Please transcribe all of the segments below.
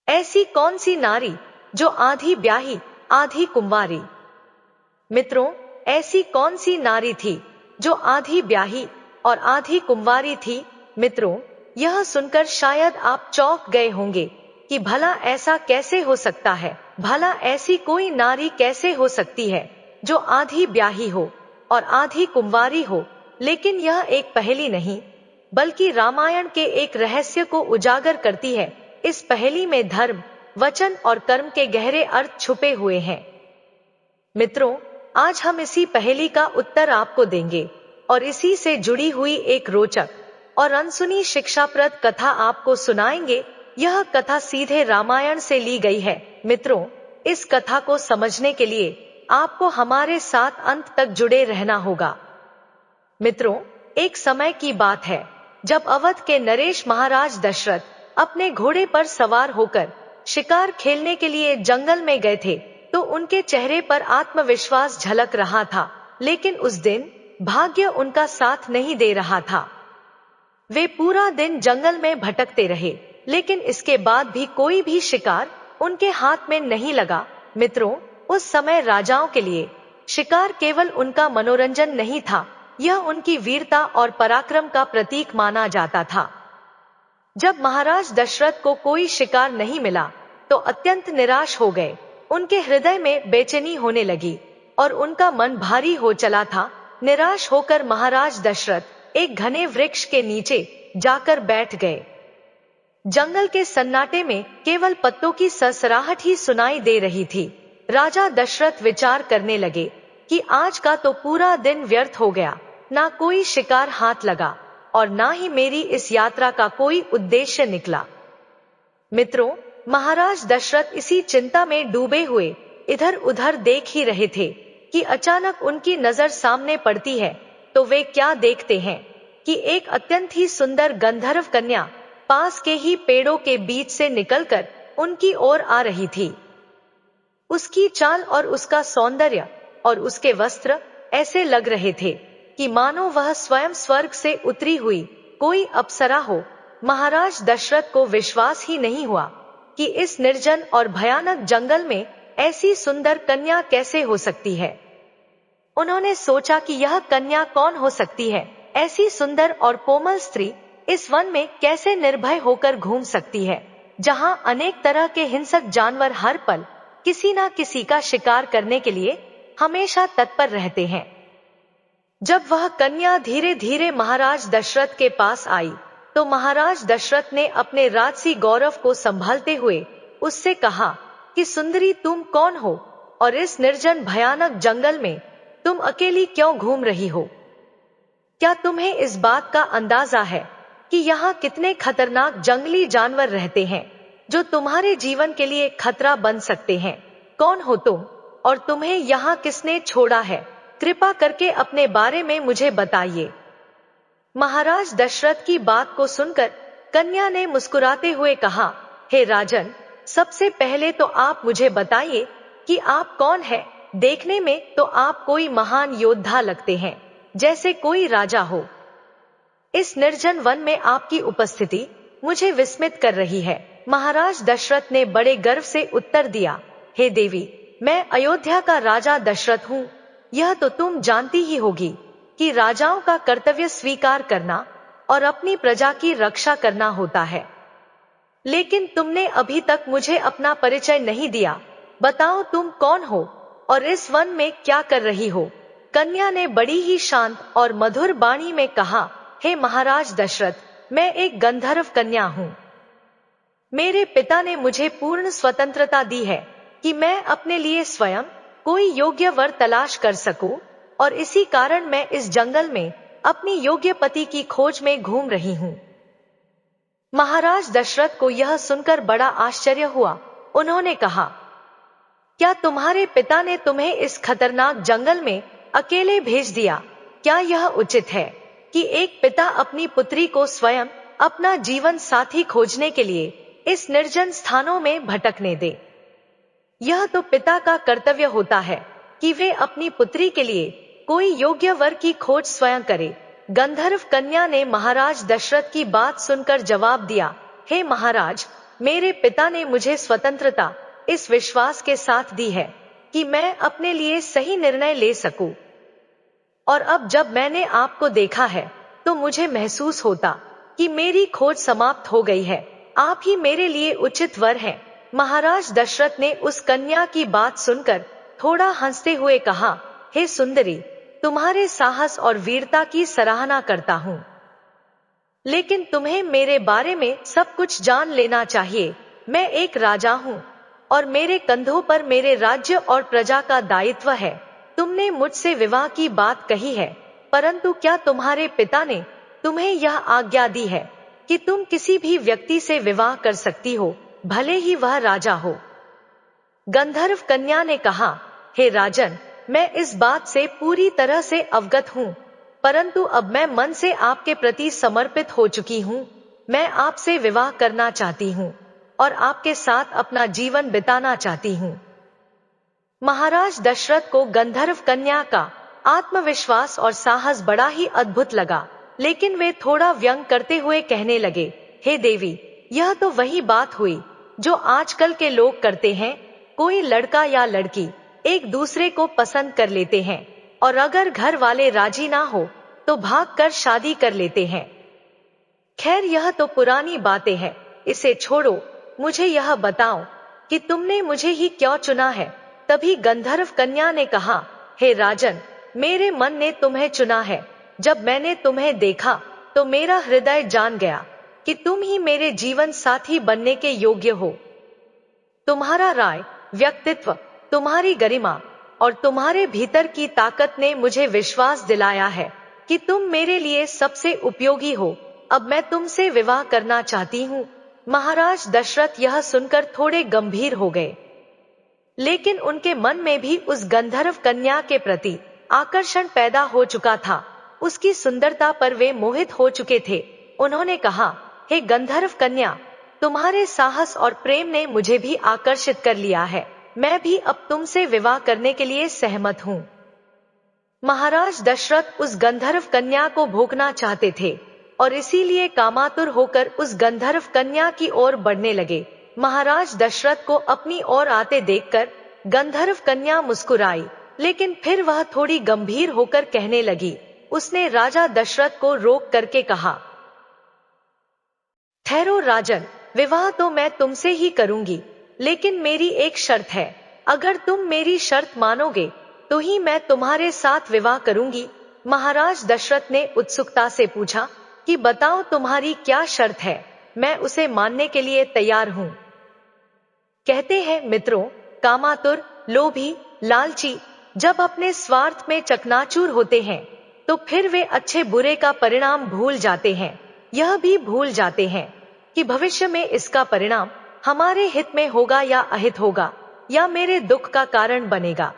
ऐसी कौन सी नारी जो आधी ब्याही आधी कुंवारी। मित्रों, ऐसी कौन सी नारी थी जो आधी ब्याही और आधी कुंवारी थी। मित्रों, यह सुनकर शायद आप चौंक गए होंगे कि भला ऐसा कैसे हो सकता है। भला ऐसी कोई नारी कैसे हो सकती है जो आधी ब्याही हो और आधी कुंवारी हो। लेकिन यह एक पहेली नहीं, बल्कि रामायण के एक रहस्य को उजागर करती है। इस पहेली में धर्म, वचन और कर्म के गहरे अर्थ छुपे हुए हैं। मित्रों, आज हम इसी पहेली का उत्तर आपको देंगे और इसी से जुड़ी हुई एक रोचक और अनसुनी शिक्षाप्रद कथा आपको सुनाएंगे। यह कथा सीधे रामायण से ली गई है। मित्रों, इस कथा को समझने के लिए आपको हमारे साथ अंत तक जुड़े रहना होगा। मित्रों, एक समय की बात है जब अवध के नरेश महाराज दशरथ अपने घोड़े पर सवार होकर शिकार खेलने के लिए जंगल में गए थे, तो उनके चेहरे पर आत्मविश्वास झलक रहा था। लेकिन उस दिन भाग्य उनका साथ नहीं दे रहा था। वे पूरा दिन जंगल में भटकते रहे, लेकिन इसके बाद भी कोई भी शिकार उनके हाथ में नहीं लगा। मित्रों, उस समय राजाओं के लिए शिकार केवल उनका मनोरंजन नहीं था, यह उनकी वीरता और पराक्रम का प्रतीक माना जाता था। जब महाराज दशरथ को कोई शिकार नहीं मिला तो अत्यंत निराश हो गए। उनके हृदय में बेचैनी होने लगी और उनका मन भारी हो चला था। निराश होकर महाराज दशरथ एक घने वृक्ष के नीचे जाकर बैठ गए। जंगल के सन्नाटे में केवल पत्तों की सरसराहट ही सुनाई दे रही थी। राजा दशरथ विचार करने लगे कि आज का तो पूरा दिन व्यर्थ हो गया, ना कोई शिकार हाथ लगा और ना ही मेरी इस यात्रा का कोई उद्देश्य निकला। मित्रों, महाराज दशरथ इसी चिंता में डूबे हुए इधर उधर देख ही रहे थे कि अचानक उनकी नजर सामने पड़ती है। तो वे क्या देखते हैं कि एक अत्यंत ही सुंदर गंधर्व कन्या पास के ही पेड़ों के बीच से निकलकर उनकी ओर आ रही थी। उसकी चाल और उसका सौंदर्य और उसके वस्त्र ऐसे लग रहे थे कि मानो वह स्वयं स्वर्ग से उतरी हुई कोई अप्सरा हो। महाराज दशरथ को विश्वास ही नहीं हुआ कि इस निर्जन और भयानक जंगल में ऐसी सुंदर कन्या कैसे हो सकती है। उन्होंने सोचा कि यह कन्या कौन हो सकती है। ऐसी सुंदर और कोमल स्त्री इस वन में कैसे निर्भय होकर घूम सकती है, जहां अनेक तरह के हिंसक जानवर हर पल किसी ना किसी का शिकार करने के लिए हमेशा तत्पर रहते हैं। जब वह कन्या धीरे धीरे महाराज दशरथ के पास आई तो महाराज दशरथ ने अपने राजसी गौरव को संभालते हुए उससे कहा कि सुंदरी, तुम कौन हो और इस निर्जन भयानक जंगल में तुम अकेली क्यों घूम रही हो? क्या तुम्हें इस बात का अंदाजा है कि यहाँ कितने खतरनाक जंगली जानवर रहते हैं जो तुम्हारे जीवन के लिए खतरा बन सकते हैं? कौन हो तुम और तुम्हें यहाँ किसने छोड़ा है? कृपा करके अपने बारे में मुझे बताइए। महाराज दशरथ की बात को सुनकर कन्या ने मुस्कुराते हुए कहा, हे राजन, सबसे पहले तो आप मुझे बताइए कि आप कौन हैं? देखने में तो आप कोई महान योद्धा लगते हैं, जैसे कोई राजा हो। इस निर्जन वन में आपकी उपस्थिति मुझे विस्मित कर रही है। महाराज दशरथ ने बड़े गर्व से उत्तर दिया, हे देवी, मैं अयोध्या का राजा दशरथ हूँ। यह तो तुम जानती ही होगी कि राजाओं का कर्तव्य स्वीकार करना और अपनी प्रजा की रक्षा करना होता है। लेकिन तुमने अभी तक मुझे अपना परिचय नहीं दिया। बताओ, तुम कौन हो और इस वन में क्या कर रही हो? कन्या ने बड़ी ही शांत और मधुर वाणी में कहा, हे महाराज दशरथ, मैं एक गंधर्व कन्या हूँ। मेरे पिता ने मुझे पूर्ण स्वतंत्रता दी है कि मैं अपने लिए स्वयं कोई योग्य वर तलाश कर सकूं, और इसी कारण मैं इस जंगल में अपनी योग्य पति की खोज में घूम रही हूँ। महाराज दशरथ को यह सुनकर बड़ा आश्चर्य हुआ। उन्होंने कहा, क्या तुम्हारे पिता ने तुम्हें इस खतरनाक जंगल में अकेले भेज दिया? क्या यह उचित है कि एक पिता अपनी पुत्री को स्वयं अपना जीवन साथी खोजने के लिए इस निर्जन स्थानों में भटकने दे? यह तो पिता का कर्तव्य होता है कि वे अपनी पुत्री के लिए कोई योग्य वर की खोज स्वयं करे। गंधर्व कन्या ने महाराज दशरथ की बात सुनकर जवाब दिया, हे महाराज, मेरे पिता ने मुझे स्वतंत्रता इस विश्वास के साथ दी है कि मैं अपने लिए सही निर्णय ले सकूं। और अब जब मैंने आपको देखा है तो मुझे महसूस होता कि मेरी खोज समाप्त हो गई है। आप ही मेरे लिए उचित वर हैं। महाराज दशरथ ने उस कन्या की बात सुनकर थोड़ा हंसते हुए कहा, हे सुंदरी, तुम्हारे साहस और वीरता की सराहना करता हूँ, लेकिन तुम्हें मेरे बारे में सब कुछ जान लेना चाहिए। मैं एक राजा हूँ और मेरे कंधों पर मेरे राज्य और प्रजा का दायित्व है। तुमने मुझसे विवाह की बात कही है, परंतु क्या तुम्हारे पिता ने तुम्हें यह आज्ञा दी है कि तुम किसी भी व्यक्ति से विवाह कर सकती हो, भले ही वह राजा हो? गंधर्व कन्या ने कहा, हे राजन, मैं इस बात से पूरी तरह से अवगत हूँ, परंतु अब मैं मन से आपके प्रति समर्पित हो चुकी हूँ। मैं आपसे विवाह करना चाहती हूँ और आपके साथ अपना जीवन बिताना चाहती हूँ। महाराज दशरथ को गंधर्व कन्या का आत्मविश्वास और साहस बड़ा ही अद्भुत लगा, लेकिन वे थोड़ा व्यंग करते हुए कहने लगे, हे देवी, यह तो वही बात हुई जो आजकल के लोग करते हैं। कोई लड़का या लड़की एक दूसरे को पसंद कर लेते हैं और अगर घर वाले राजी ना हो तो भागकर शादी कर लेते हैं। खैर, यह तो पुरानी बातें हैं, इसे छोड़ो। मुझे यह बताओ कि तुमने मुझे ही क्यों चुना है? तभी गंधर्व कन्या ने कहा, हे राजन, मेरे मन ने तुम्हें चुना है। जब मैंने तुम्हें देखा तो मेरा हृदय जान गया कि तुम ही मेरे जीवन साथी बनने के योग्य हो। तुम्हारा राय, व्यक्तित्व, तुम्हारी गरिमा और तुम्हारे भीतर की ताकत ने मुझे विश्वास दिलाया है कि तुम मेरे लिए सबसे उपयोगी हो। अब मैं तुमसे विवाह करना चाहती हूँ। महाराज दशरथ यह सुनकर थोड़े गंभीर हो गए, लेकिन उनके मन में भी उस गंधर्व कन्या के प्रति आकर्षण पैदा हो चुका था। उसकी सुंदरता पर वे मोहित हो चुके थे। उन्होंने कहा, हे गंधर्व कन्या, तुम्हारे साहस और प्रेम ने मुझे भी आकर्षित कर लिया है। मैं भी अब तुमसे विवाह करने के लिए सहमत हूँ। महाराज दशरथ उस गंधर्व कन्या को भोगना चाहते थे और इसीलिए कामातुर होकर उस गंधर्व कन्या की ओर बढ़ने लगे। महाराज दशरथ को अपनी ओर आते देखकर गंधर्व कन्या मुस्कुराई, लेकिन फिर वह थोड़ी गंभीर होकर कहने लगी। उसने राजा दशरथ को रोक करके कहा, ठहरो राजन, विवाह तो मैं तुमसे ही करूंगी, लेकिन मेरी एक शर्त है। अगर तुम मेरी शर्त मानोगे तो ही मैं तुम्हारे साथ विवाह करूंगी। महाराज दशरथ ने उत्सुकता से पूछा कि बताओ तुम्हारी क्या शर्त है, मैं उसे मानने के लिए तैयार हूँ। कहते हैं मित्रों, कामातुर, लोभी, लालची जब अपने स्वार्थ में चकनाचूर होते हैं तो फिर वे अच्छे बुरे का परिणाम भूल जाते हैं। यह भी भूल जाते हैं कि भविष्य में इसका परिणाम हमारे हित में होगा या अहित होगा, या मेरे दुख का कारण बनेगा।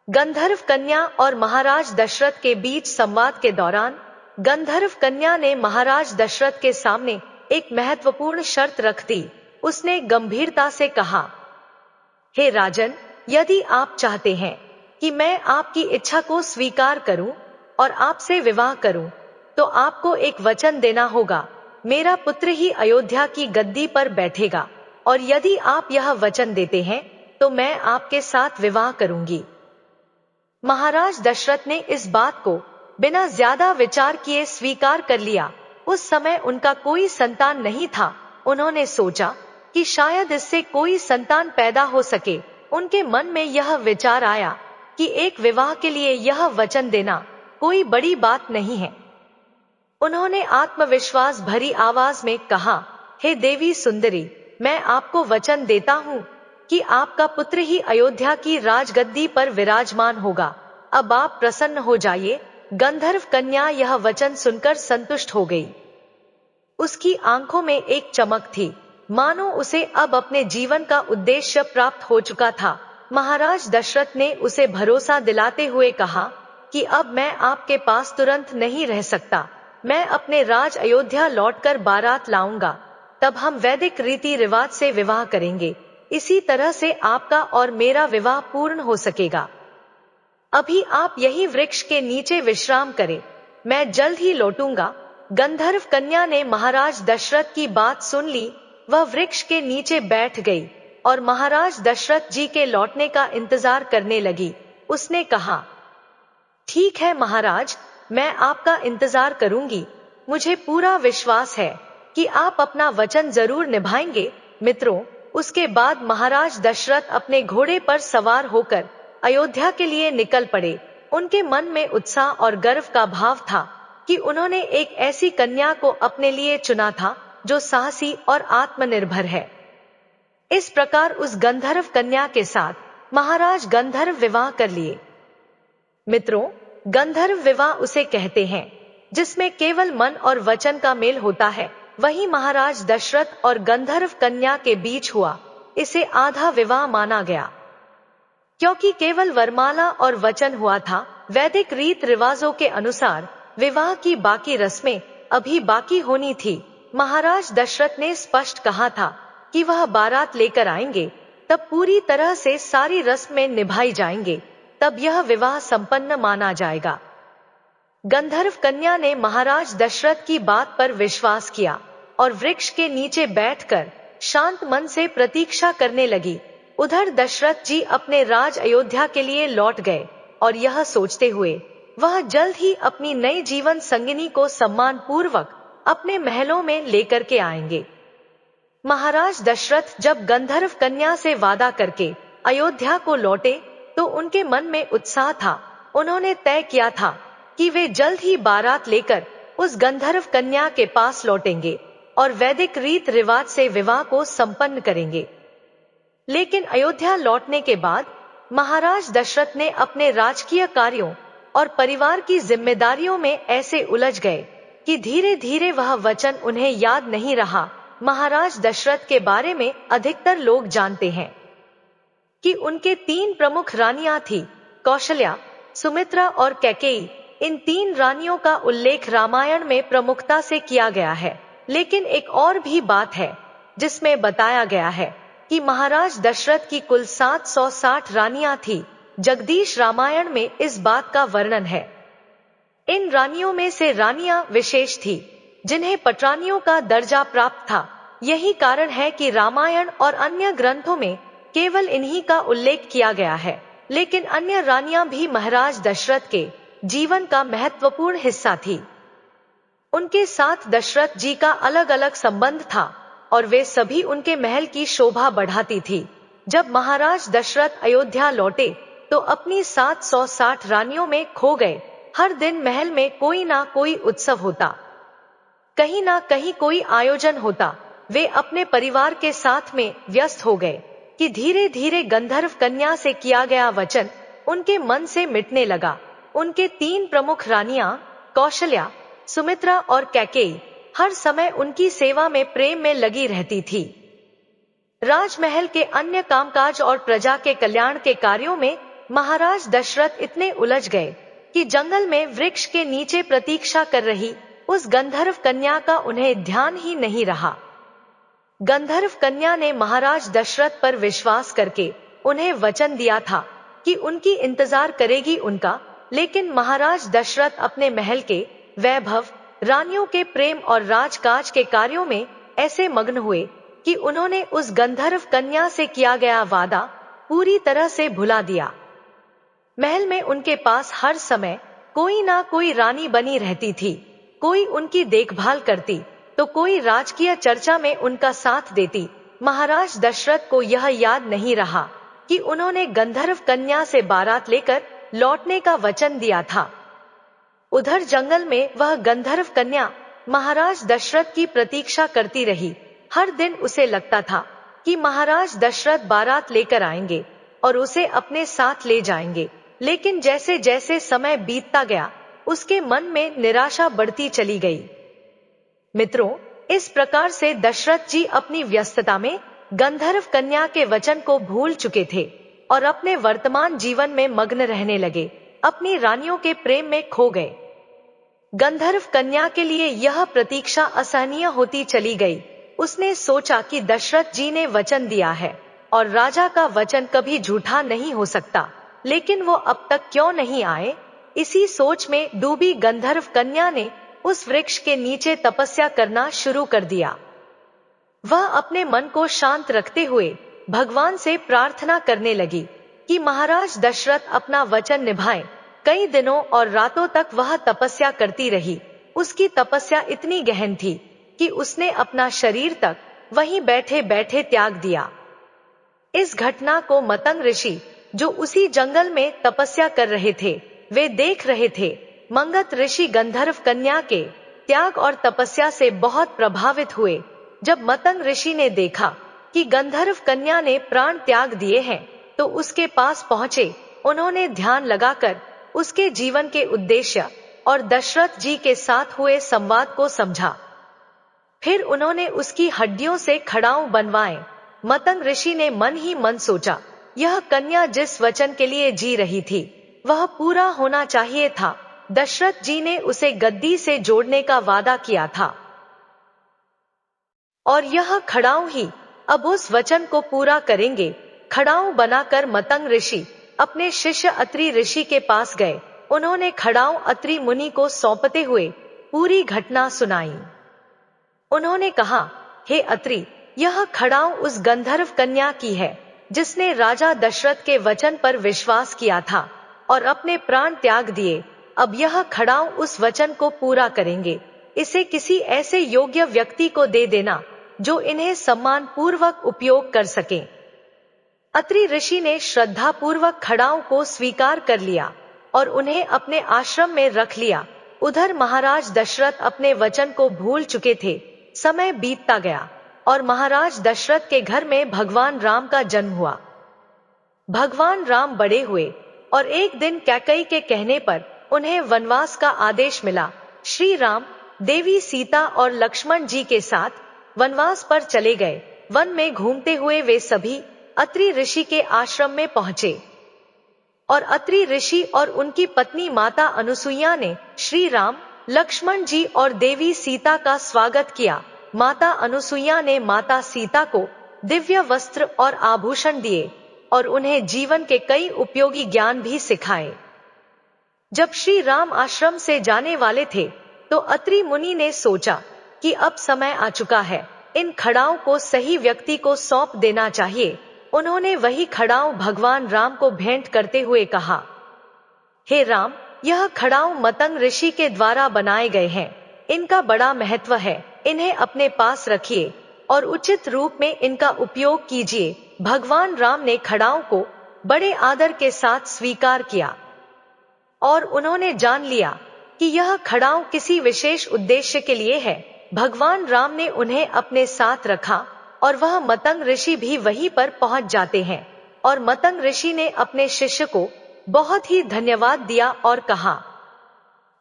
गंधर्व कन्या और महाराज दशरथ के बीच संवाद के दौरान गंधर्व कन्या ने महाराज दशरथ के सामने एक महत्वपूर्ण शर्त रख दी। उसने गंभीरता से कहा, हे राजन, यदि आप चाहते हैं कि मैं आपकी इच्छा को स्वीकार करूं और आपसे विवाह करूं, तो आपको एक वचन देना होगा। मेरा पुत्र ही अयोध्या की गद्दी पर बैठेगा और यदि आप यह वचन देते हैं तो मैं आपके साथ विवाह करूंगी। महाराज दशरथ ने इस बात को बिना ज्यादा विचार किए स्वीकार कर लिया। उस समय उनका कोई संतान नहीं था। उन्होंने सोचा कि शायद इससे कोई संतान पैदा हो सके। उनके मन में यह विचार आया कि एक विवाह के लिए यह वचन देना कोई बड़ी बात नहीं है। उन्होंने आत्मविश्वास भरी आवाज में कहा, हे देवी सुंदरी, मैं आपको वचन देता हूँ कि आपका पुत्र ही अयोध्या की राजगद्दी पर विराजमान होगा। अब आप प्रसन्न हो जाइए। गंधर्व कन्या यह वचन सुनकर संतुष्ट हो गई। उसकी आंखों में एक चमक थी, मानो उसे अब अपने जीवन का उद्देश्य प्राप्त हो चुका था। महाराज दशरथ ने उसे भरोसा दिलाते हुए कहा कि अब मैं आपके पास तुरंत नहीं रह सकता। मैं अपने राज अयोध्या लौटकर बारात लाऊंगा, तब हम वैदिक रीति रिवाज से विवाह करेंगे। इसी तरह से आपका और मेरा विवाह पूर्ण हो सकेगा। अभी आप यही वृक्ष के नीचे विश्राम करें, मैं जल्द ही लौटूंगा। गंधर्व कन्या ने महाराज दशरथ की बात सुन ली वह वृक्ष के नीचे बैठ गई और महाराज दशरथ जी के लौटने का इंतजार करने लगी। उसने कहा, ठीक है महाराज, मैं आपका इंतजार करूंगी। मुझे पूरा विश्वास है कि आप अपना वचन जरूर निभाएंगे। मित्रों, उसके बाद महाराज दशरथ अपने घोड़े पर सवार होकर अयोध्या के लिए निकल पड़े। उनके मन में उत्साह और गर्व का भाव था कि उन्होंने एक ऐसी कन्या को अपने लिए चुना था जो साहसी और आत्मनिर्भर है। इस प्रकार उस गंधर्व कन्या के साथ महाराज गंधर्व विवाह कर लिए। मित्रों, गंधर्व विवाह उसे कहते हैं जिसमें केवल मन और वचन का मेल होता है। वही महाराज दशरथ और गंधर्व कन्या के बीच हुआ। इसे आधा विवाह माना गया क्योंकि केवल वरमाला और वचन हुआ था। वैदिक रीत रिवाजों के अनुसार विवाह की बाकी रस्में अभी बाकी होनी थी। महाराज दशरथ ने स्पष्ट कहा था कि वह बारात लेकर आएंगे, तब पूरी तरह से सारी रस्में निभाई जाएंगे, तब यह विवाह संपन्न माना जाएगा। गंधर्व कन्या ने महाराज दशरथ की बात पर विश्वास किया और वृक्ष के नीचे बैठकर शांत मन से प्रतीक्षा करने लगी। उधर दशरथ जी अपने राज अयोध्या के लिए लौट गए और यह सोचते हुए वह जल्द ही अपनी नई जीवन संगिनी को सम्मान पूर्वक अपने महलों में लेकर के आएंगे। महाराज दशरथ जब गंधर्व कन्या से वादा करके अयोध्या को लौटे तो उनके मन में उत्साह था। उन्होंने तय किया था कि वे जल्द ही बारात लेकर उस गंधर्व कन्या के पास लौटेंगे और वैदिक रीत रिवाज से विवाह को संपन्न करेंगे। लेकिन अयोध्या लौटने के बाद महाराज दशरथ ने अपने राजकीय कार्यों और परिवार की जिम्मेदारियों में ऐसे उलझ गए कि धीरे धीरे वह वचन उन्हें याद नहीं रहा। महाराज दशरथ के बारे में अधिकतर लोग जानते हैं कि उनके 3 प्रमुख रानियां थी, कौशल्या, सुमित्रा और कैकेयी। इन 3 रानियों का उल्लेख रामायण में प्रमुखता से किया गया है। लेकिन एक और भी बात है जिसमें बताया गया है कि महाराज दशरथ की कुल 760 रानियां थी। जगदीश रामायण में इस बात का वर्णन है। इन रानियों में से रानियां विशेष थी जिन्हें पटरानियों का दर्जा प्राप्त था। यही कारण है कि रामायण और अन्य ग्रंथों में केवल इन्हीं का उल्लेख किया गया है। लेकिन अन्य रानियां भी महाराज दशरथ के जीवन का महत्वपूर्ण हिस्सा थी। उनके साथ दशरथ जी का अलग अलग संबंध था और वे सभी उनके महल की शोभा बढ़ाती थी। जब महाराज दशरथ अयोध्या लौटे तो अपनी 760 रानियों में खो गए। हर दिन महल में कोई ना कोई उत्सव होता, कहीं ना कहीं कोई आयोजन होता। वे अपने परिवार के साथ में व्यस्त हो गए कि धीरे धीरे गंधर्व कन्या से किया गया वचन उनके मन से मिटने लगा। उनके 3 प्रमुख रानियां कौशल्या, सुमित्रा और कैकेयी हर समय उनकी सेवा में प्रेम में लगी रहती थी। राजमहल के अन्य कामकाज और प्रजा के कल्याण के कार्यों में महाराज दशरथ इतने उलझ गए कि जंगल में वृक्ष के नीचे प्रतीक्षा कर रही उस गंधर्व कन्या का उन्हें ध्यान ही नहीं रहा। गंधर्व कन्या ने महाराज दशरथ पर विश्वास करके उन्हें वचन दिया था कि उनकी इंतजार करेगी उनका। लेकिन महाराज दशरथ अपने महल के वैभव, रानियों के प्रेम और राजकाज के कार्यों में ऐसे मग्न हुए कि उन्होंने उस गंधर्व कन्या से किया गया वादा पूरी तरह से भुला दिया। महल में उनके पास हर समय कोई ना कोई रानी बनी रहती थी। कोई उनकी देखभाल करती तो कोई राजकीय चर्चा में उनका साथ देती। महाराज दशरथ को यह याद नहीं रहा कि उन्होंने गंधर्व कन्या से बारात लेकर लौटने का वचन दिया था। उधर जंगल में वह गंधर्व कन्या महाराज दशरथ की प्रतीक्षा करती रही। हर दिन उसे लगता था कि महाराज दशरथ बारात लेकर आएंगे और उसे अपने साथ ले जाएंगे। लेकिन जैसे जैसे समय बीतता गया उसके मन में निराशा बढ़ती चली गई। मित्रों, इस प्रकार से दशरथ जी अपनी व्यस्तता में गंधर्व कन्या के वचन को भूल चुके थे और अपने वर्तमान जीवन में मग्न रहने लगे, अपनी रानियों के प्रेम में खो गए। गंधर्व कन्या के लिए यह प्रतीक्षा असहनीय होती चली गई। उसने सोचा कि दशरथ जी ने वचन दिया है और राजा का वचन कभी झूठा नहीं हो सकता, लेकिन वो अब तक क्यों नहीं आए? इसी सोच में डूबी गंधर्व कन्या ने उस वृक्ष के नीचे तपस्या करना शुरू कर दिया। वह अपने मन को शांत रखते हुए भगवान से प्रार्थना करने लगी कि महाराज दशरथ अपना वचन निभाएं। कई दिनों और रातों तक वह तपस्या करती रही। उसकी तपस्या इतनी गहन थी कि उसने अपना शरीर तक वहीं बैठे बैठे त्याग दिया। इस घटना को मतंग ऋषि, जो उसी जंगल में तपस्या कर रहे थे, वे देख रहे थे। मंगत ऋषि गंधर्व कन्या के त्याग और तपस्या से बहुत प्रभावित हुए। जब मतंग ऋषि ने देखा कि गंधर्व कन्या ने प्राण त्याग दिए हैं, तो उसके पास पहुंचे। उन्होंने ध्यान लगाकर उसके जीवन के उद्देश्य और दशरथ जी के साथ हुए संवाद को समझा। फिर उन्होंने उसकी हड्डियों से खड़ाऊं बनवाए। मतंग ऋषि ने मन ही मन सोचा, यह कन्या जिस वचन के लिए जी रही थी वह पूरा होना चाहिए था। दशरथ जी ने उसे गद्दी से जोड़ने का वादा किया था और यह खड़ाऊं ही अब उस वचन को पूरा करेंगे। खड़ाऊं बनाकर मतंग ऋषि अपने शिष्य अत्रि ऋषि के पास गए। उन्होंने खड़ाऊं अत्रि मुनि को सौंपते हुए पूरी घटना सुनाई। उन्होंने कहा, हे अत्रि, यह खड़ाऊं उस गंधर्व कन्या की है जिसने राजा दशरथ के वचन पर विश्वास किया था और अपने प्राण त्याग दिए। अब यह खड़ाऊं उस वचन को पूरा करेंगे। इसे किसी ऐसे योग्य व्यक्ति को दे देना जो इन्हें सम्मान पूर्वक उपयोग कर सके। अत्रि ऋषि ने श्रद्धा पूर्वक खड़ाऊं को स्वीकार कर लिया और उन्हें अपने आश्रम में रख लिया। उधर महाराज दशरथ अपने वचन को भूल चुके थे। समय बीतता गया और महाराज दशरथ के घर में भगवान राम का जन्म हुआ। भगवान राम बड़े हुए और एक दिन कैकेयी के कहने पर उन्हें वनवास का आदेश मिला। श्री राम देवी सीता और लक्ष्मण जी के साथ वनवास पर चले गए। वन में घूमते हुए वे सभी अत्रि ऋषि के आश्रम में पहुंचे और अत्रि ऋषि और उनकी पत्नी माता अनुसुईया ने श्री राम, लक्ष्मण जी और देवी सीता का स्वागत किया। माता अनुसुईया ने माता सीता को दिव्य वस्त्र और आभूषण दिए और उन्हें जीवन के कई उपयोगी ज्ञान भी सिखाए। जब श्री राम आश्रम से जाने वाले थे तो अत्रि मुनि ने सोचा कि अब समय आ चुका है, इन खड़ाओं को सही व्यक्ति को सौंप देना चाहिए। उन्होंने वही खड़ाऊं भगवान राम को भेंट करते हुए कहा, हे राम, यह खड़ाऊं मतंग ऋषि के द्वारा बनाए गए हैं। इनका बड़ा महत्व है। इन्हें अपने पास रखिए और उचित रूप में इनका उपयोग कीजिए। भगवान राम ने खड़ाऊं को बड़े आदर के साथ स्वीकार किया और उन्होंने जान लिया कि यह खड़ाऊं किसी विशेष उद्देश्य के लिए है। भगवान राम ने उन्हें अपने साथ रखा और वह मतंग ऋषि भी वहीं पर पहुंच जाते हैं। और मतंग ऋषि ने अपने शिष्य को बहुत ही धन्यवाद दिया और कहा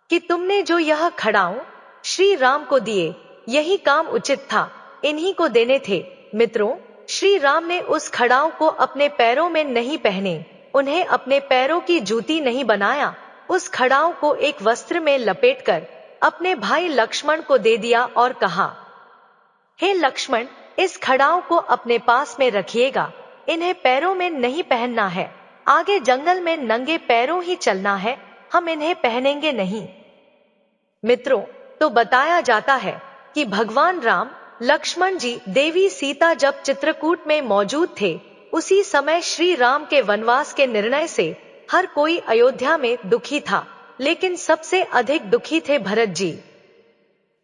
कि तुमने जो यह खड़ाऊं श्री राम को दिए, यही काम उचित था, इन्हीं को देने थे। मित्रों, श्री राम ने उस खड़ाऊं को अपने पैरों में नहीं पहने, उन्हें अपने पैरों की जूती नहीं बनाया। उस खड़ाऊं को एक वस्त्र में लपेटकर अपने भाई लक्ष्मण को दे दिया और कहा, हे लक्ष्मण, इस खड़ाऊं को अपने पास में रखिएगा। इन्हें पैरों में नहीं पहनना है। आगे जंगल में नंगे पैरों ही चलना है, हम इन्हें पहनेंगे नहीं। मित्रों, तो बताया जाता है कि भगवान राम, लक्ष्मण जी, देवी सीता जब चित्रकूट में मौजूद थे, उसी समय श्री राम के वनवास के निर्णय से हर कोई अयोध्या में दुखी था, लेकिन सबसे अधिक दुखी थे भरत जी।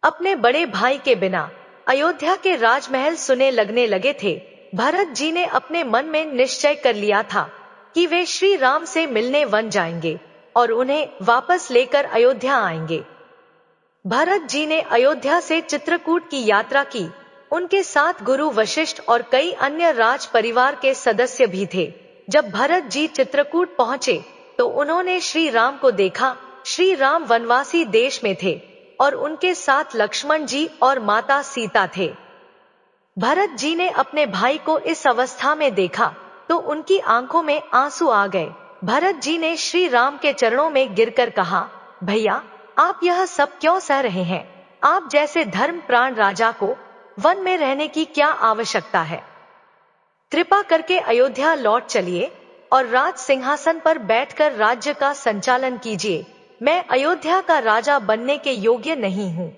अपने बड़े भाई के बिना अयोध्या के राजमहल सुने लगने लगे थे। भरत जी ने अपने मन में निश्चय कर लिया था कि वे श्री राम से मिलने वन जाएंगे और उन्हें वापस लेकर अयोध्या आएंगे। भरत जी ने अयोध्या से चित्रकूट की यात्रा की। उनके साथ गुरु वशिष्ठ और कई अन्य राज परिवार के सदस्य भी थे। जब भरत जी चित्रकूट पहुंचे तो उन्होंने श्री राम को देखा। श्री राम वनवासी देश में थे और उनके साथ लक्ष्मण जी और माता सीता थे। भरत जी ने अपने भाई को इस अवस्था में देखा तो उनकी आंखों में आंसू आ गए। भरत जी ने श्री राम के चरणों में गिरकर कहा, भैया, आप यह सब क्यों सह रहे हैं? आप जैसे धर्म प्राण राजा को वन में रहने की क्या आवश्यकता है? कृपा करके अयोध्या लौट चलिए और राज सिंहासन पर बैठकर राज्य का संचालन कीजिए। मैं अयोध्या का राजा बनने के योग्य नहीं हूँ।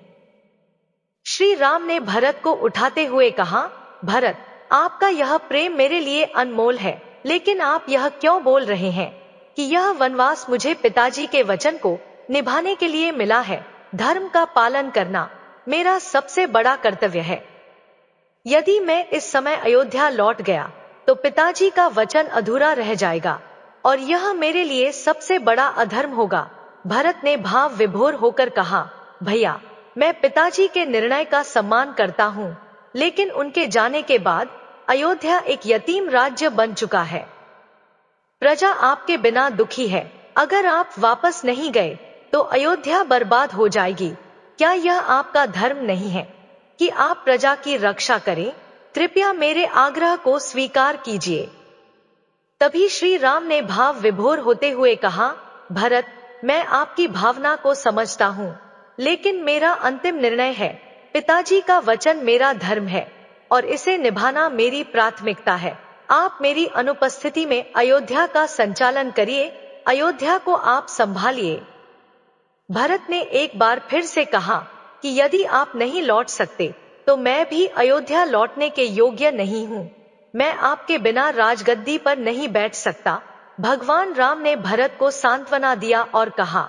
श्री राम ने भरत को उठाते हुए कहा, भरत, आपका यह प्रेम मेरे लिए अनमोल है, लेकिन आप यह क्यों बोल रहे हैं कि यह वनवास मुझे पिताजी के वचन को निभाने के लिए मिला है? धर्म का पालन करना मेरा सबसे बड़ा कर्तव्य है। यदि मैं इस समय अयोध्या लौट गया तो पिताजी का वचन अधूरा रह जाएगा और यह मेरे लिए सबसे बड़ा अधर्म होगा। भरत ने भाव विभोर होकर कहा, भैया, मैं पिताजी के निर्णय का सम्मान करता हूँ, लेकिन उनके जाने के बाद अयोध्या एक यतीम राज्य बन चुका है। प्रजा आपके बिना दुखी है। अगर आप वापस नहीं गए तो अयोध्या बर्बाद हो जाएगी। क्या यह आपका धर्म नहीं है कि आप प्रजा की रक्षा करें? कृपया मेरे आग्रह को स्वीकार कीजिए। तभी श्री राम ने भाव विभोर होते हुए कहा, भरत, मैं आपकी भावना को समझता हूँ, लेकिन मेरा अंतिम निर्णय है। पिताजी का वचन मेरा धर्म है और इसे निभाना मेरी प्राथमिकता है। आप मेरी अनुपस्थिति में अयोध्या का संचालन करिए, अयोध्या को आप संभालिए। भरत ने एक बार फिर से कहा कि यदि आप नहीं लौट सकते तो मैं भी अयोध्या लौटने के योग्य नहीं हूँ। मैं आपके बिना राजगद्दी पर नहीं बैठ सकता। भगवान राम ने भरत को सांत्वना दिया और कहा,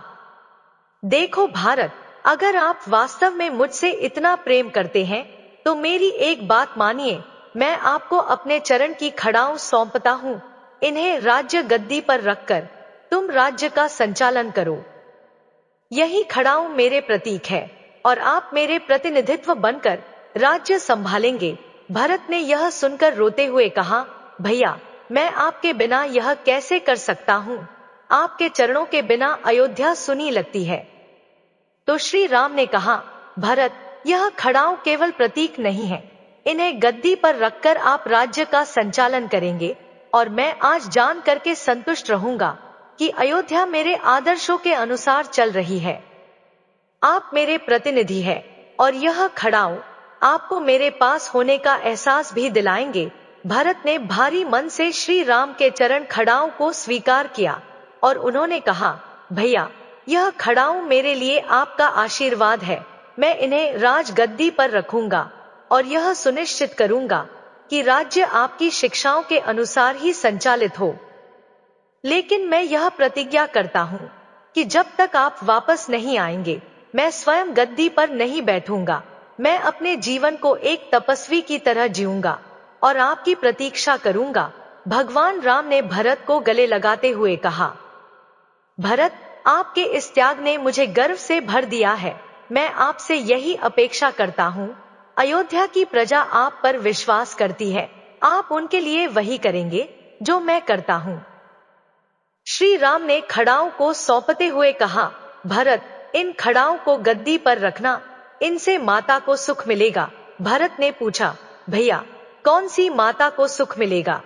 देखो भारत, अगर आप वास्तव में मुझसे इतना प्रेम करते हैं तो मेरी एक बात मानिए। मैं आपको अपने चरण की खड़ाऊं सौंपता हूँ। इन्हें राज्य गद्दी पर रखकर तुम राज्य का संचालन करो। यही खड़ाऊं मेरे प्रतीक है और आप मेरे प्रतिनिधित्व बनकर राज्य संभालेंगे। भरत ने यह सुनकर रोते हुए कहा, भैया, मैं आपके बिना यह कैसे कर सकता हूँ? आपके चरणों के बिना अयोध्या सुनी लगती है। तो श्री राम ने कहा, भरत, यह खड़ाऊं केवल प्रतीक नहीं है। इन्हें गद्दी पर रखकर आप राज्य का संचालन करेंगे और मैं आज जान करके संतुष्ट रहूंगा कि अयोध्या मेरे आदर्शों के अनुसार चल रही है। आप मेरे प्रतिनिधि हैं और यह खड़ाऊं आपको मेरे पास होने का एहसास भी दिलाएंगे। भरत ने भारी मन से श्री राम के चरण खड़ाऊं को स्वीकार किया और उन्होंने कहा, भैया, यह खड़ाऊं मेरे लिए आपका आशीर्वाद है। मैं इन्हें राजगद्दी पर रखूंगा और यह सुनिश्चित करूंगा कि राज्य आपकी शिक्षाओं के अनुसार ही संचालित हो। लेकिन मैं यह प्रतिज्ञा करता हूँ कि जब तक आप वापस नहीं आएंगे मैं स्वयं गद्दी पर नहीं बैठूंगा। मैं अपने जीवन को एक तपस्वी की तरह जीऊंगा और आपकी प्रतीक्षा करूंगा। भगवान राम ने भरत को गले लगाते हुए कहा, भरत, आपके इस त्याग ने मुझे गर्व से भर दिया है। मैं आपसे यही अपेक्षा करता हूँ। अयोध्या की प्रजा आप पर विश्वास करती है। आप उनके लिए वही करेंगे जो मैं करता हूँ। श्री राम ने खड़ाऊं को सौंपते हुए कहा, भरत, इन खड़ाऊं को गद्दी पर रखना, इनसे माता को सुख मिलेगा। भरत ने पूछा, भैया, कौन सी माता को सुख मिलेगा?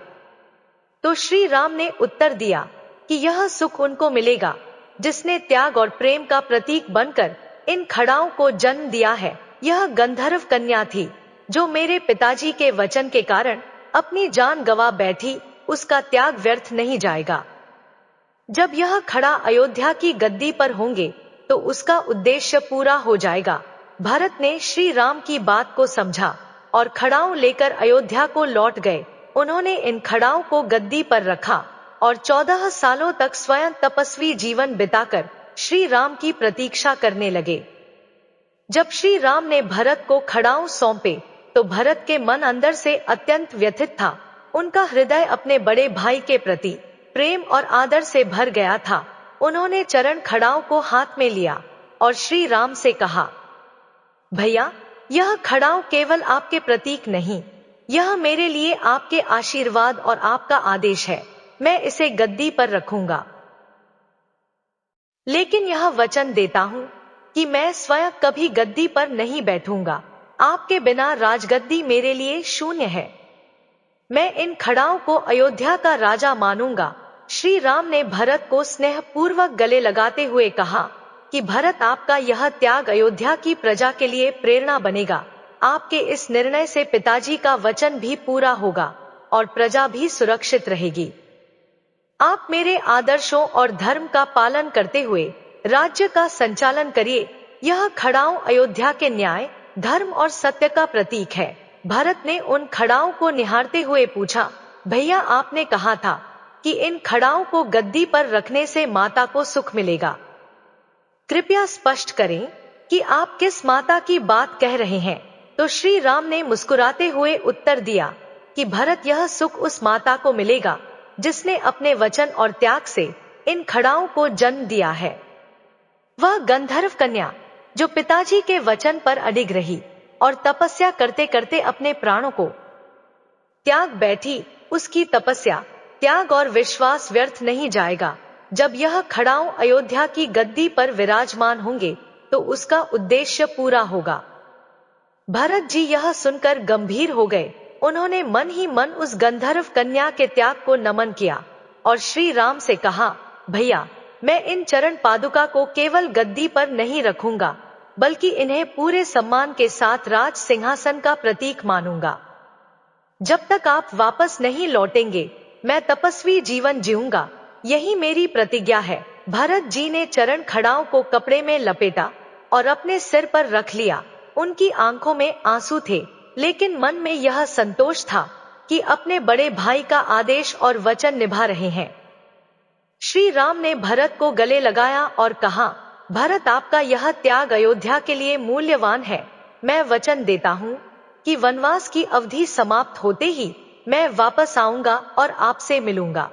तो श्री राम ने उत्तर दिया कि यह सुख उनको मिलेगा जिसने त्याग और प्रेम का प्रतीक बनकर इन खड़ाओं को जन्म दिया है। यह गंधर्व कन्या थी जो मेरे पिताजी के वचन के कारण अपनी जान गंवा बैठी। उसका त्याग व्यर्थ नहीं जाएगा। जब यह खड़ा अयोध्या की गद्दी पर होंगे तो उसका उद्देश्य पूरा हो जाएगा। भरत ने श्री राम की बात को समझा और खड़ाऊं लेकर अयोध्या को लौट गए। उन्होंने इन खड़ाओं को गद्दी पर रखा और 14 सालों तक स्वयं तपस्वी जीवन बिताकर श्री राम की प्रतीक्षा करने लगे। जब श्री राम ने भरत को खड़ाऊं सौंपे तो भरत के मन अंदर से अत्यंत व्यथित था। उनका हृदय अपने बड़े भाई के प्रति प्रेम और आदर से भर गया था। उन्होंने चरण खड़ाओं को हाथ में लिया और श्री राम से कहा, भैया, यह खड़ाऊं केवल आपके प्रतीक नहीं, यह मेरे लिए आपके आशीर्वाद और आपका आदेश है। मैं इसे गद्दी पर रखूंगा, लेकिन यह वचन देता हूं कि मैं स्वयं कभी गद्दी पर नहीं बैठूंगा। आपके बिना राजगद्दी मेरे लिए शून्य है। मैं इन खड़ाओं को अयोध्या का राजा मानूंगा। श्री राम ने भरत को स्नेह पूर्वक गले लगाते हुए कहा कि भरत, आपका यह त्याग अयोध्या की प्रजा के लिए प्रेरणा बनेगा। आपके इस निर्णय से पिताजी का वचन भी पूरा होगा और प्रजा भी सुरक्षित रहेगी। आप मेरे आदर्शों और धर्म का पालन करते हुए राज्य का संचालन करिए। यह खड़ाऊं अयोध्या के न्याय धर्म और सत्य का प्रतीक है। भरत ने उन खड़ाओं को निहारते हुए पूछा, भैया आपने कहा था कि इन खड़ाओं को गद्दी पर रखने से माता को सुख मिलेगा। कृपया स्पष्ट करें कि आप किस माता की बात कह रहे हैं। तो श्री राम ने मुस्कुराते हुए उत्तर दिया कि भरत, यह सुख उस माता को मिलेगा जिसने अपने वचन और त्याग से इन खड़ाओं को जन्म दिया है। वह गंधर्व कन्या जो पिताजी के वचन पर अडिग रही और तपस्या करते करते अपने प्राणों को त्याग बैठी, उसकी तपस्या, त्याग और विश्वास व्यर्थ नहीं जाएगा। जब यह खड़ाओं अयोध्या की गद्दी पर विराजमान होंगे तो उसका उद्देश्य पूरा होगा। भरत जी यह सुनकर गंभीर हो गए। उन्होंने मन ही मन उस गंधर्व कन्या के त्याग को नमन किया और श्री राम से कहा, भैया, मैं इन चरण पादुका को केवल गद्दी पर नहीं रखूंगा, बल्कि इन्हें पूरे सम्मान के साथ राज सिंहासन का प्रतीक मानूंगा। जब तक आप वापस नहीं लौटेंगे, मैं तपस्वी जीवन जीऊंगा, यही मेरी प्रतिज्ञा है। भरत जी ने चरण खड़ाओं को कपड़े में लपेटा और अपने सिर पर रख लिया। उनकी आंखों में आंसू थे, लेकिन मन में यह संतोष था कि अपने बड़े भाई का आदेश और वचन निभा रहे हैं। श्री राम ने भरत को गले लगाया और कहा, भरत, आपका यह त्याग अयोध्या के लिए मूल्यवान है। मैं वचन देता हूँ कि वनवास की अवधि समाप्त होते ही मैं वापस आऊंगा और आपसे मिलूंगा।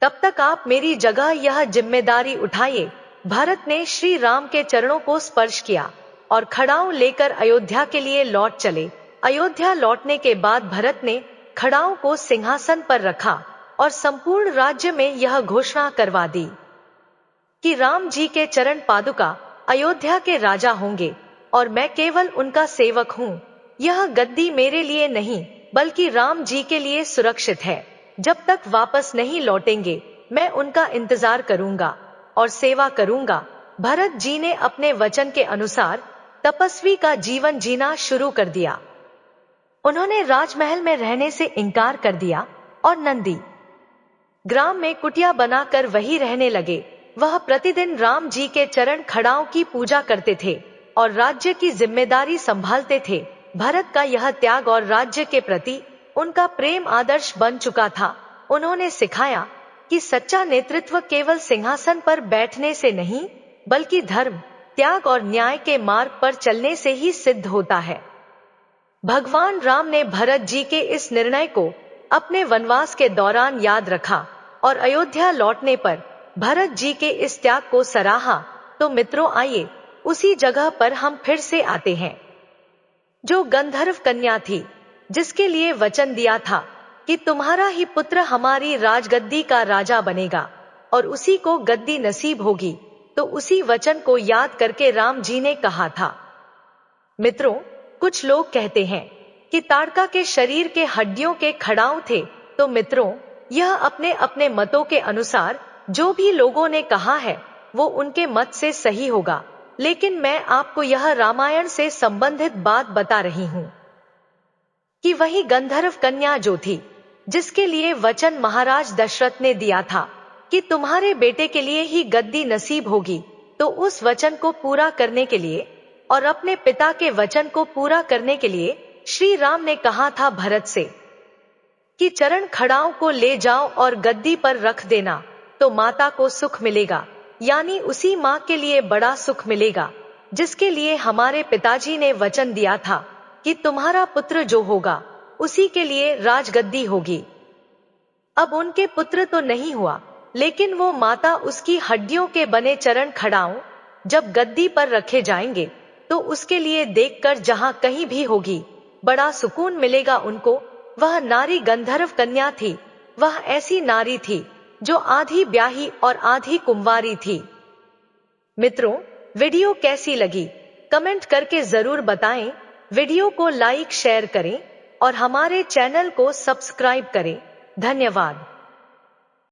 तब तक आप मेरी जगह यह जिम्मेदारी उठाइए। भरत ने श्री राम के चरणों को स्पर्श किया और खड़ाओं लेकर अयोध्या के लिए लौट चले। अयोध्या लौटने के बाद भरत ने खड़ाओं को सिंहासन पर रखा और संपूर्ण राज्य में यह घोषणा करवा दी कि राम जी के चरण पादुका अयोध्या के राजा होंगे और मैं केवल उनका सेवक हूँ। यह गद्दी मेरे लिए नहीं, बल्कि राम जी के लिए सुरक्षित है। जब तक वापस नहीं लौटेंगे, मैं उनका इंतजार करूंगा और सेवा करूंगा। भरत जी ने अपने वचन के अनुसार तपस्वी का जीवन जीना शुरू कर दिया। उन्होंने राजमहल में रहने से इनकार कर दिया और नंदी ग्राम में कुटिया बनाकर वहीं रहने लगे। वह प्रतिदिन राम जी के चरण खड़ाओं की पूजा करते थे और राज्य की जिम्मेदारी संभालते थे। भरत का यह त्याग और राज्य के प्रति उनका प्रेम आदर्श बन चुका था। उन्होंने सिखाया कि सच्चा नेतृत्व केवल सिंहासन पर बैठने से नहीं, बल्कि धर्म, त्याग और न्याय के मार्ग पर चलने से ही सिद्ध होता है। भगवान राम ने भरत जी के इस निर्णय को अपने वनवास के दौरान याद रखा और अयोध्या लौटने पर भरत जी के इस त्याग को सराहा। तो मित्रों, आइए उसी जगह पर हम फिर से आते हैं जो गंधर्व कन्या थी, जिसके लिए वचन दिया था कि तुम्हारा ही पुत्र हमारी राजगद्दी का राजा बनेगा और उसी को गद्दी नसीब होगी। तो उसी वचन को याद करके राम जी ने कहा था। मित्रों, कुछ लोग कहते हैं कि ताड़का के शरीर के हड्डियों के खड़ाऊ थे। तो मित्रों, यह अपने अपने मतों के अनुसार जो भी लोगों ने कहा है वो उनके मत से सही होगा, लेकिन मैं आपको यह रामायण से संबंधित बात बता रही हूँ कि वही गंधर्व कन्या जो थी, जिसके लिए वचन महाराज दशरथ ने दिया था कि तुम्हारे बेटे के लिए ही गद्दी नसीब होगी, तो उस वचन को पूरा करने के लिए और अपने पिता के वचन को पूरा करने के लिए श्री राम ने कहा था भरत से कि चरण खड़ाओं को ले जाओ और गद्दी पर रख देना, तो माता को सुख मिलेगा, यानी उसी माँ के लिए बड़ा सुख मिलेगा जिसके लिए हमारे पिताजी ने वचन दिया था कि तुम्हारा पुत्र जो होगा उसी के लिए राजगद्दी होगी। अब उनके पुत्र तो नहीं हुआ, लेकिन वो माता, उसकी हड्डियों के बने चरण खड़ाओं जब गद्दी पर रखे जाएंगे तो उसके लिए देखकर जहां कहीं भी होगी, बड़ा सुकून मिलेगा उनको। वह नारी गंधर्व कन्या थी। वह ऐसी नारी थी जो आधी ब्याही और आधी कुंवारी थी। मित्रों, वीडियो कैसी लगी कमेंट करके जरूर बताएं। वीडियो को लाइक शेयर करें और हमारे चैनल को सब्सक्राइब करें। धन्यवाद।